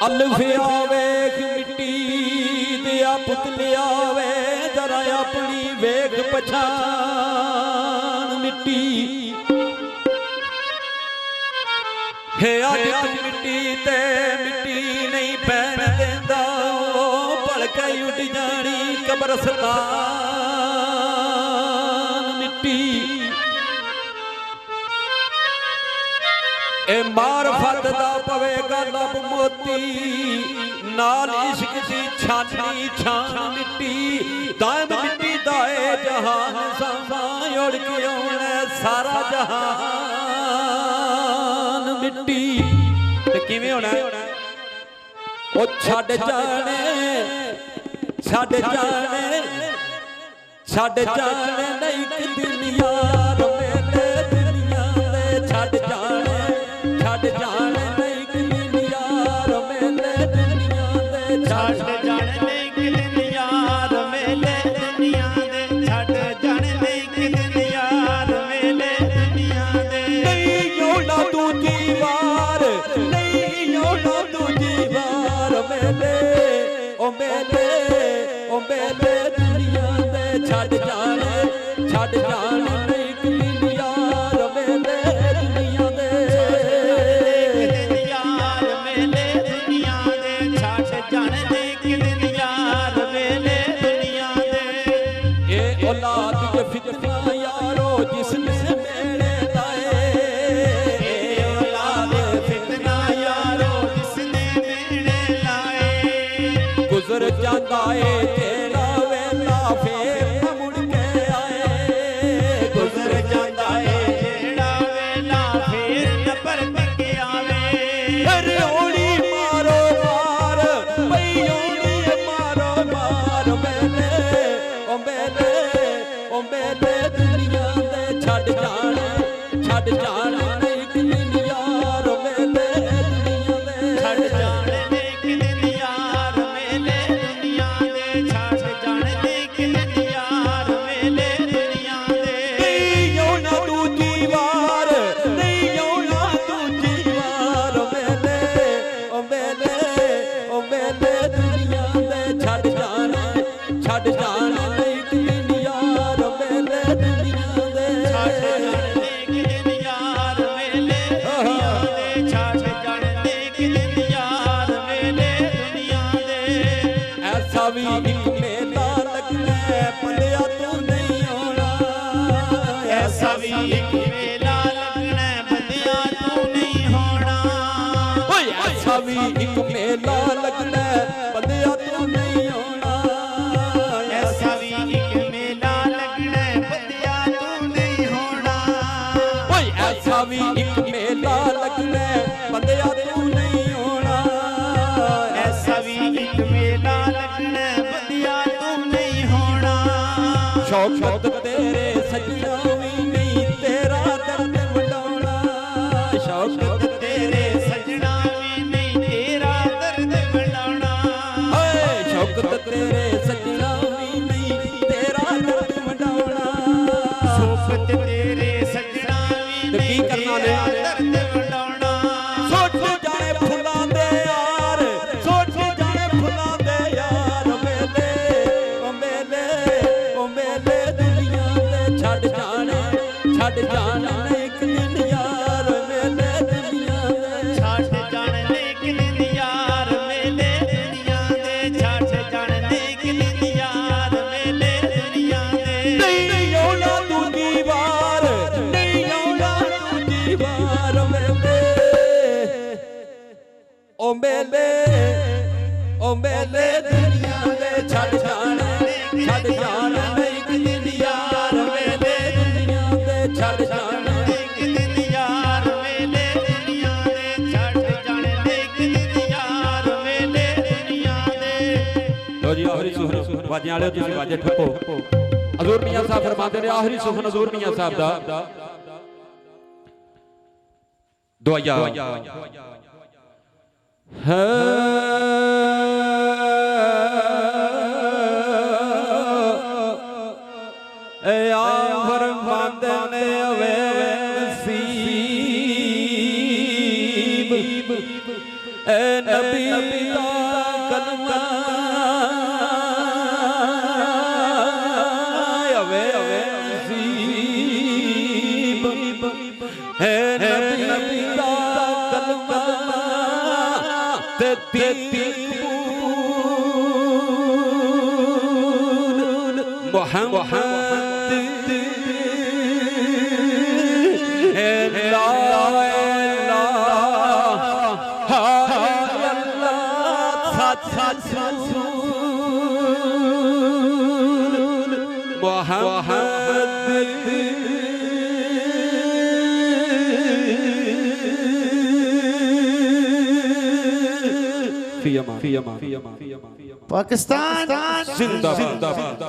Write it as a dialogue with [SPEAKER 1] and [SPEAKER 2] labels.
[SPEAKER 1] ਅਲਫਿਆ ਵੇਖ ਮਿੱਟੀ ਦਿਆ ਪੁਤਲਿਆ ਵੇ ਜਰਾ ਆਪਣੀ ਵੇਖ ਪਛਾਣ ਮਿੱਟੀ ਹੈ ਅੱਜ ਮਿੱਟੀ ਤੇ ਮਿੱਟੀ ਨਹੀਂ ਪੈਣ ਦਿੰਦਾ ਭਲਕੇ ਉੱਡ ਜਾਣੀ ਕਬਰਸਤਾਨ ਮਿੱਟੀ ए मारफत दा पवेगा लब मोती नाल इश्क दी छानी छान मिट्टी दायम मिट्टी दाए जहान सामा उड़ के आना सारा जहान मिट्टी ते किवें होना ओ छड्ड जाने नहीं कि दिल यार मेले दुनिया दे छड्ड जाने नहीं कि दिन यार मेले दुनिया दे
[SPEAKER 2] छड्ड जाने नहीं कि दिन यार मेले दुनिया दे छड्ड जाने नहीं कि दिन यार मेले दुनिया दे
[SPEAKER 1] नहीं होना दूजी वार मेले ओ मेले दुनिया दे छड्ड जाने नहीं कि दिन यार मेले दुनिया दे औलाद के फितना यारो जिसने मेरे लाए
[SPEAKER 2] औलाद फितना यारो जिसने मेरे लाए
[SPEAKER 1] गुजर जाता है तेरा वेला फिर न मुड़ के आए
[SPEAKER 2] गुजर जाता है तेरा वेला फिर न परत के आवे
[SPEAKER 1] अरे ओली मारो मार भई ओली मारो मार मेले ओ मेले दुनिया दे छड्ड जाने नहीं कि दिन यार मेले दुनिया दे
[SPEAKER 2] छड्ड जाने नहीं कि दिन यार मेले दुनिया दे छड्ड जाने नहीं कि दिन यार मेले दुनिया दे
[SPEAKER 1] नहीं होना दूजी वार मेले ओ मेले दुनिया दे छड्ड जाने नहीं कि दिन यार मेले दुनिया दे
[SPEAKER 2] छड्ड जाने कि दिन यार मेले दुनिया दे छड्ड जाने कि दिन यार मेले दुनिया दे
[SPEAKER 1] ऐसा भी एक मेला लगना बंदिया तू नहीं होना
[SPEAKER 2] ऐसा भी एक मेला लगना बंदिया तू नहीं होना
[SPEAKER 1] ओए ऐसा भी एक मेला लगना बंदिया तू नहीं होना
[SPEAKER 2] ऐसा भी एक मेला लगना बंदिया तू नहीं होना
[SPEAKER 1] ओए ऐसा भी एक मेला लगना बंदिया तू नहीं होना
[SPEAKER 2] ऐसा भी एक मेला लगना बंदिया तू नहीं होना
[SPEAKER 1] शौकत तेरे सजना भी नहीं तेरा दर्द वडाउना शौकत
[SPEAKER 2] तेरे सजना भी नहीं तेरा दर्द वडाउना
[SPEAKER 1] शौकत तेरे सजना भी नहीं तेरा दर्द वडाउना
[SPEAKER 2] सोबत तेरे सजना भी नहीं तेरा दर्द वडाउना
[SPEAKER 1] सोच जाने फुला दे यार मेले ओ मेले दुनिया दे छड्ड जाने नहीं कि दिन यार मेले दुनिया दे
[SPEAKER 2] छड्ड जाने नहीं कि दिन यार मेले दुनिया दे छड्ड जाने नहीं कि दिन यार मेले दुनिया दे
[SPEAKER 1] नहीं होना दूजी वार मेले ओ मेले दुनिया दे छड्ड जाने नहीं कि दिन यार मेले दुनिया दे छड्ड जाने
[SPEAKER 2] नहीं कि दिन यार मेले दुनिया दे छड्ड जाने नहीं कि दिन यार मेले दुनिया दे
[SPEAKER 1] लो जी आखिरी सुखन वाजियां वाले तुसीं वाजे ठप्पो हजूर मियां साहब फरमाते ने आखिरी सुखन हजूर मियां साहब दा दुआया है फरमाते ने वे नसीब ए नबी
[SPEAKER 2] पाकिस्तान जिंदाबाद।